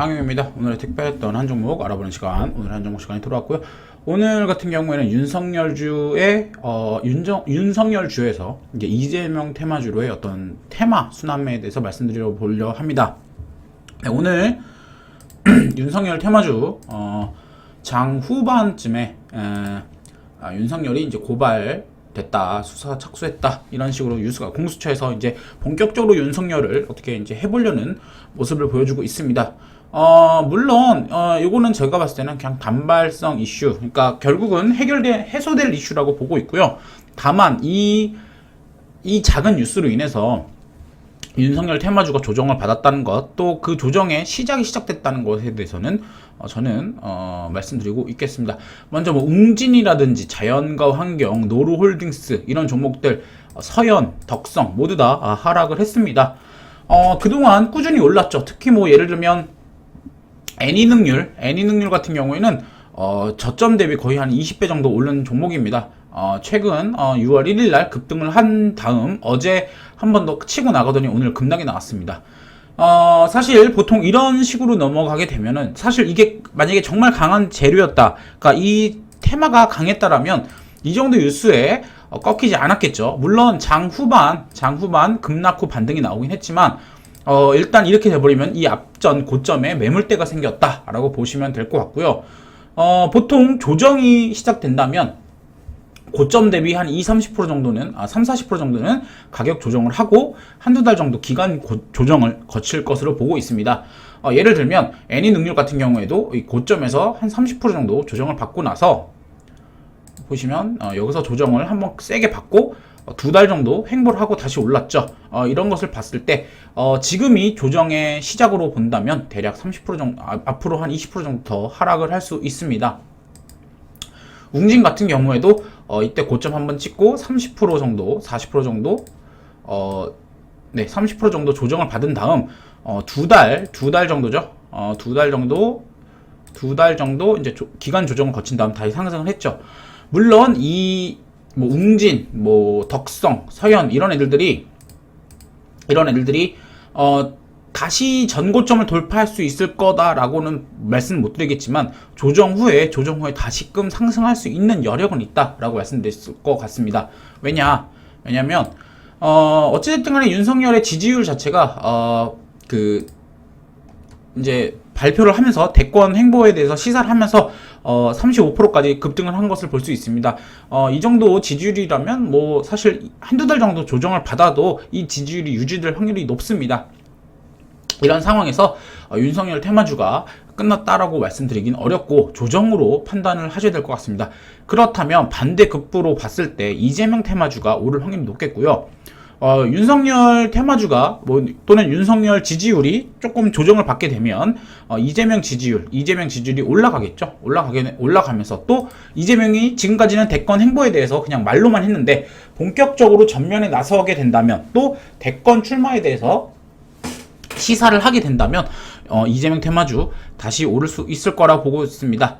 빵유입니다. 오늘의 특별했던 한 종목 알아보는 시간, 오늘 한 종목 시간이 들어왔고요. 오늘 같은 경우에는 윤석열주에서 이제 이재명 테마주로의 어떤 테마 순환매에 대해서 말씀드려 보려 합니다. 네, 오늘 윤석열 테마주 장 후반쯤에 윤석열이 이제 고발됐다, 수사 착수했다, 이런 식으로 뉴스가 공수처에서 이제 본격적으로 윤석열을 어떻게 이제 해보려는 모습을 보여주고 있습니다. 물론 요거는 제가 봤을 때는 그냥 단발성 이슈, 그러니까 결국은 해소될 이슈라고 보고 있고요. 다만 이 작은 뉴스로 인해서 윤석열 테마주가 조정을 받았다는 것, 또 그 조정의 시작이 시작됐다는 것에 대해서는 저는 말씀드리고 있겠습니다. 먼저 뭐 웅진이라든지 자연과 환경, 노루홀딩스 이런 종목들, 서현, 덕성 모두 다 하락을 했습니다. 그동안 꾸준히 올랐죠. 특히 뭐 예를 들면 애니능률 같은 경우에는 저점 대비 거의 한 20배 정도 오른 종목입니다. 최근 6월 1일 날 급등을 한 다음 어제 한 번 더 치고 나가더니 오늘 급락이 나왔습니다. 사실 보통 이런 식으로 넘어가게 되면은, 사실 이게 만약에 정말 강한 재료였다, 그러니까 이 테마가 강했다라면 이 정도 뉴스에 꺾이지 않았겠죠. 물론 장 후반 급락 후 반등이 나오긴 했지만 일단 이렇게 돼버리면 이 앞전 고점에 매물대가 생겼다라고 보시면 될 것 같고요. 보통 조정이 시작된다면 고점 대비 한 20-30% 정도는, 30-40% 정도는 가격 조정을 하고 한두 달 정도 기간 조정을 거칠 것으로 보고 있습니다. 예를 들면 애니능률 같은 경우에도 이 고점에서 한 30% 정도 조정을 받고 나서 보시면 여기서 조정을 한번 세게 받고 두 달 정도 횡보를 하고 다시 올랐죠. 이런 것을 봤을 때 지금이 조정의 시작으로 본다면 대략 30% 정도, 앞으로 한 20% 정도 더 하락을 할 수 있습니다. 웅진 같은 경우에도 이때 고점 한번 찍고 30% 정도, 40% 정도, 30% 정도 조정을 받은 다음 두 달 정도죠. 두 달 정도 이제 기간 조정을 거친 다음 다시 상승을 했죠. 물론 이 뭐 웅진, 뭐 덕성, 서현 이런 애들들이 다시 전고점을 돌파할 수 있을 거다라고는 말씀 못 드리겠지만 조정 후에 다시금 상승할 수 있는 여력은 있다라고 말씀드릴 것 같습니다. 왜냐면 어찌됐든 간에 윤석열의 지지율 자체가 이제 발표를 하면서 대권 행보에 대해서 시사를 하면서 35%까지 급등을 한 것을 볼 수 있습니다. 이 정도 지지율이라면 뭐 사실 한두 달 정도 조정을 받아도 이 지지율이 유지될 확률이 높습니다. 이런 상황에서 윤석열 테마주가 끝났다라고 말씀드리긴 어렵고 조정으로 판단을 하셔야 될 것 같습니다. 그렇다면 반대급부로 봤을 때 이재명 테마주가 오를 확률이 높겠고요. 윤석열 테마주가 또는 윤석열 지지율이 조금 조정을 받게 되면 이재명 지지율이 올라가겠죠. 올라가면서 또 이재명이 지금까지는 대권 행보에 대해서 그냥 말로만 했는데 본격적으로 전면에 나서게 된다면, 또 대권 출마에 대해서 시사를 하게 된다면 이재명 테마주 다시 오를 수 있을 거라고 보고 있습니다.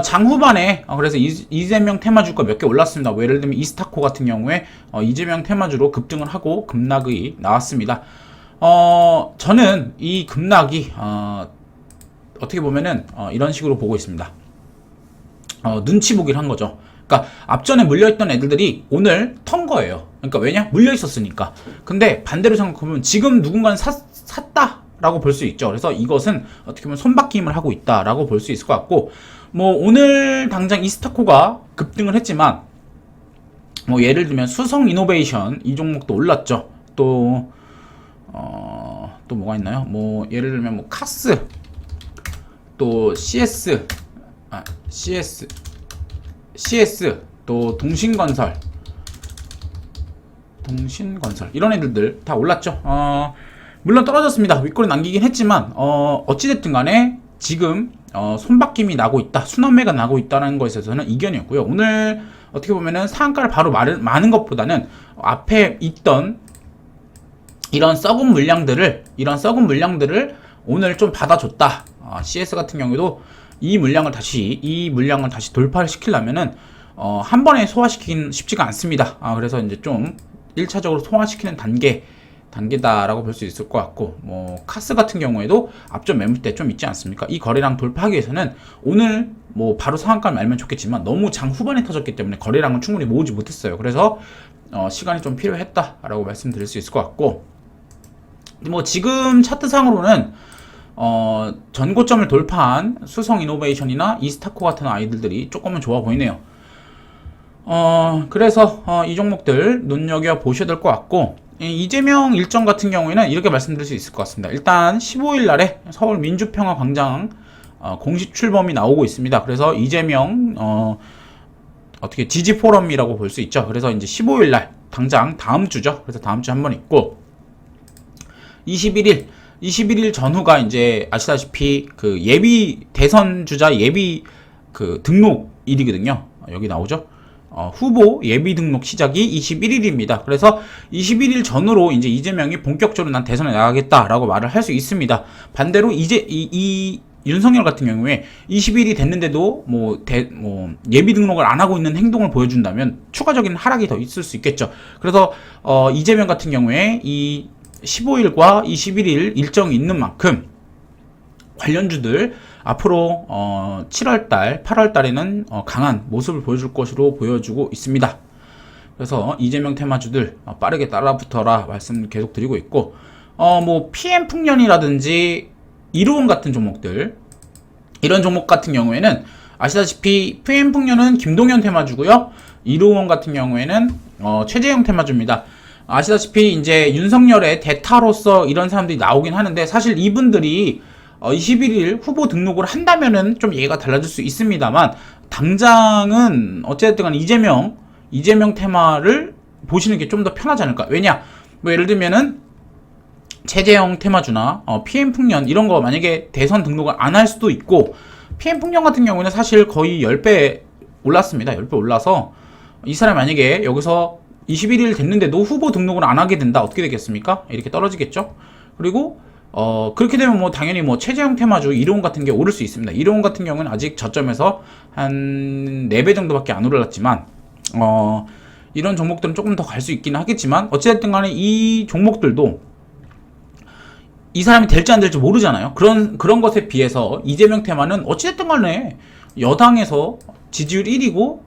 장 후반에 그래서 이재명 테마주가 몇 개 올랐습니다. 뭐 예를 들면 이스타코 같은 경우에 이재명 테마주로 급등을 하고 급락이 나왔습니다. 저는 이 급락이 어떻게 보면은 이런 식으로 보고 있습니다. 눈치 보기를 한 거죠. 그러니까 앞전에 물려있던 애들이 오늘 턴 거예요. 그러니까 왜냐? 물려있었으니까. 근데 반대로 생각해보면 지금 누군가는 샀다라고 볼 수 있죠. 그래서 이것은 어떻게 보면 손바뀜을 하고 있다라고 볼 수 있을 것 같고, 뭐 오늘 당장 이스타코가 급등을 했지만 뭐 예를 들면 수성이노베이션 이 종목도 올랐죠. 또 뭐가 있나요? 뭐 예를 들면 뭐 카스, 또 CS, 또 동신건설 이런 애들들 다 올랐죠. 물론 떨어졌습니다. 윗골에 남기긴 했지만 어찌됐든 간에 지금 손바뀜이 나고 있다, 순환매가 나고 있다는 것에 있어서는 이견이었고요. 오늘 어떻게 보면은 상한가를 바로 마는 것보다는 앞에 있던 이런 썩은 물량들을 오늘 좀 받아줬다. CS 같은 경우에도 이 물량을 다시 돌파를 시키려면은 한 번에 소화시키긴 쉽지가 않습니다. 그래서 이제 좀 1차적으로 소화시키는 단계 단계다라고 볼 수 있을 것 같고, 뭐 카스 같은 경우에도 앞전 매물대 좀 있지 않습니까? 이 거래량 돌파하기 위해서는 오늘 뭐 바로 상한가를 알면 좋겠지만 너무 장 후반에 터졌기 때문에 거래량을 충분히 모으지 못했어요. 그래서 시간이 좀 필요했다라고 말씀드릴 수 있을 것 같고, 뭐 지금 차트상으로는 전고점을 돌파한 수성 이노베이션이나 이스타코 같은 아이들이 조금은 좋아 보이네요. 그래서 이 종목들 눈여겨 보셔야 될 것 같고, 이재명 일정 같은 경우에는 이렇게 말씀드릴 수 있을 것 같습니다. 일단 15일 날에 서울 민주평화광장 공식 출범이 나오고 있습니다. 그래서 이재명 어떻게 지지 포럼이라고 볼 수 있죠. 그래서 이제 15일 날 당장 다음 주죠. 그래서 다음 주 한번 있고, 21일 전후가 이제 아시다시피 그 예비 대선 주자 예비 그 등록일이거든요. 여기 나오죠. 후보 예비 등록 시작이 21일입니다. 그래서 21일 전후로 이제 이재명이 본격적으로 난 대선에 나가겠다라고 말을 할 수 있습니다. 반대로 이제 이 윤석열 같은 경우에 20일이 됐는데도 뭐 예비 등록을 안 하고 있는 행동을 보여준다면 추가적인 하락이 더 있을 수 있겠죠. 그래서 이재명 같은 경우에 이 15일과 21일 일정이 있는 만큼 관련주들 앞으로 7월달, 8월달에는 강한 모습을 보여줄 것으로 보여주고 있습니다. 그래서 이재명 테마주들 빠르게 따라붙어라 말씀 계속 드리고 있고, 뭐 PM풍년이라든지 이로운 같은 종목들, 이런 종목 같은 경우에는 아시다시피 PM풍년은 김동현 테마주고요, 이로운 같은 경우에는 최재형 테마주입니다. 아시다시피 이제 윤석열의 대타로서 이런 사람들이 나오긴 하는데, 사실 이분들이 21일 후보 등록을 한다면은 좀 얘기가 달라질 수 있습니다만, 당장은 어쨌든 간 이재명 테마를 보시는 게 좀 더 편하지 않을까. 왜냐, 뭐 예를 들면은 최재형 테마주나 PM풍년 이런 거 만약에 대선 등록을 안 할 수도 있고, PM풍년 같은 경우는 사실 거의 10배 올랐습니다. 10배 올라서 이 사람이 만약에 여기서 21일 됐는데도 후보 등록을 안 하게 된다, 어떻게 되겠습니까? 이렇게 떨어지겠죠. 그리고 그렇게 되면 뭐 당연히 뭐 최재형 테마주 이로운 같은 게 오를 수 있습니다. 이로운 같은 경우는 아직 저점에서 한 4배 정도밖에 안 올랐지만, 이런 종목들은 조금 더 갈 수 있기는 하겠지만, 어찌됐든 간에 이 종목들도 이 사람이 될지 안 될지 모르잖아요. 그런 것에 비해서 이재명 테마는 어찌됐든 간에 여당에서 지지율 1위고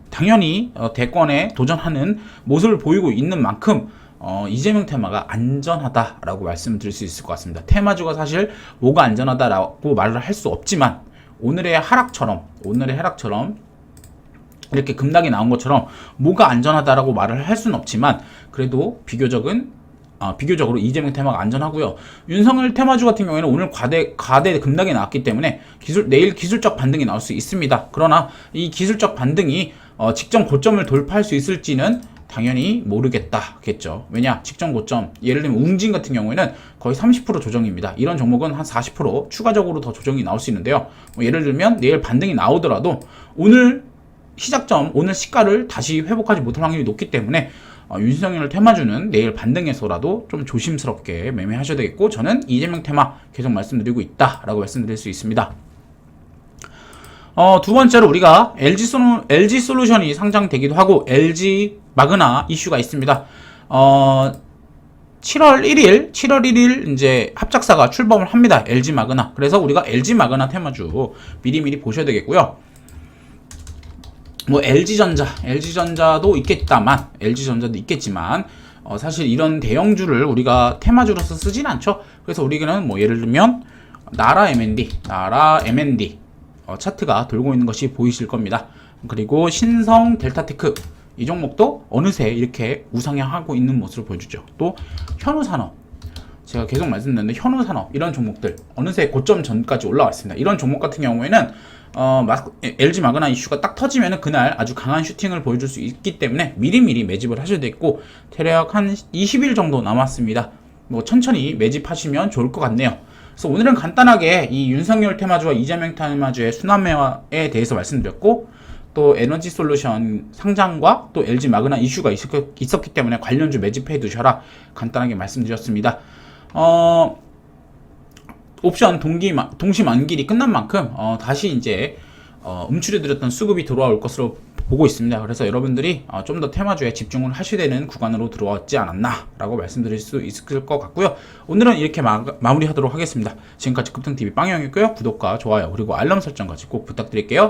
당연히 대권에 도전하는 모습을 보이고 있는 만큼 이재명 테마가 안전하다라고 말씀드릴 수 있을 것 같습니다. 테마주가 사실 뭐가 안전하다라고 말을 할 수 없지만, 오늘의 하락처럼 이렇게 급락이 나온 것처럼 뭐가 안전하다라고 말을 할 수는 없지만, 그래도 비교적으로 이재명 테마가 안전하고요. 윤석열 테마주 같은 경우에는 오늘 과대 급락이 나왔기 때문에 내일 기술적 반등이 나올 수 있습니다. 그러나 이 기술적 반등이 직전 고점을 돌파할 수 있을지는 당연히 모르겠다겠죠. 왜냐, 직전 고점, 예를 들면 웅진 같은 경우에는 거의 30% 조정입니다. 이런 종목은 한 40% 추가적으로 더 조정이 나올 수 있는데요. 예를 들면 내일 반등이 나오더라도 오늘 시작점, 오늘 시가를 다시 회복하지 못할 확률이 높기 때문에 윤석열 테마주는 내일 반등해서라도 좀 조심스럽게 매매하셔야 되겠고, 저는 이재명 테마 계속 말씀드리고 있다라고 말씀드릴 수 있습니다. 두 번째로 우리가 LG 솔루션이 상장되기도 하고 LG 마그나 이슈가 있습니다. 7월 1일 이제 합작사가 출범을 합니다. LG 마그나. 그래서 우리가 LG 마그나 테마주 미리미리 보셔야 되겠고요. 뭐 LG전자도 있겠지만 사실 이런 대형주를 우리가 테마주로서 쓰진 않죠. 그래서 우리는 뭐 예를 들면 나라 M&D 차트가 돌고 있는 것이 보이실 겁니다. 그리고 신성 델타테크, 이 종목도 어느새 이렇게 우상향하고 있는 모습을 보여주죠. 또 현우산업, 제가 계속 말씀드렸는데 현우산업 이런 종목들 어느새 고점 전까지 올라왔습니다. 이런 종목 같은 경우에는 LG 마그나 이슈가 딱 터지면 그날 아주 강한 슈팅을 보여줄 수 있기 때문에 미리미리 매집을 하셔야 되겠고, 대략 한 20일 정도 남았습니다. 뭐 천천히 매집하시면 좋을 것 같네요. 그래서 오늘은 간단하게 이 윤석열 테마주와 이재명 테마주의 순환매에 대해서 말씀드렸고, 또 에너지 솔루션 상장과 또 LG 마그나 이슈가 있었기 때문에 관련주 매집해 두셔라 간단하게 말씀드렸습니다. 옵션 동시 만기일이 끝난 만큼 다시 이제 음출해드렸던 수급이 돌아올 것으로 보고 있습니다. 그래서 여러분들이 좀 더 테마주에 집중을 하셔야 되는 구간으로 들어왔지 않았나 라고 말씀드릴 수 있을 것 같고요. 오늘은 이렇게 마무리하도록 하겠습니다. 지금까지 급등TV 빵형이었고요. 구독과 좋아요 그리고 알람 설정까지 꼭 부탁드릴게요.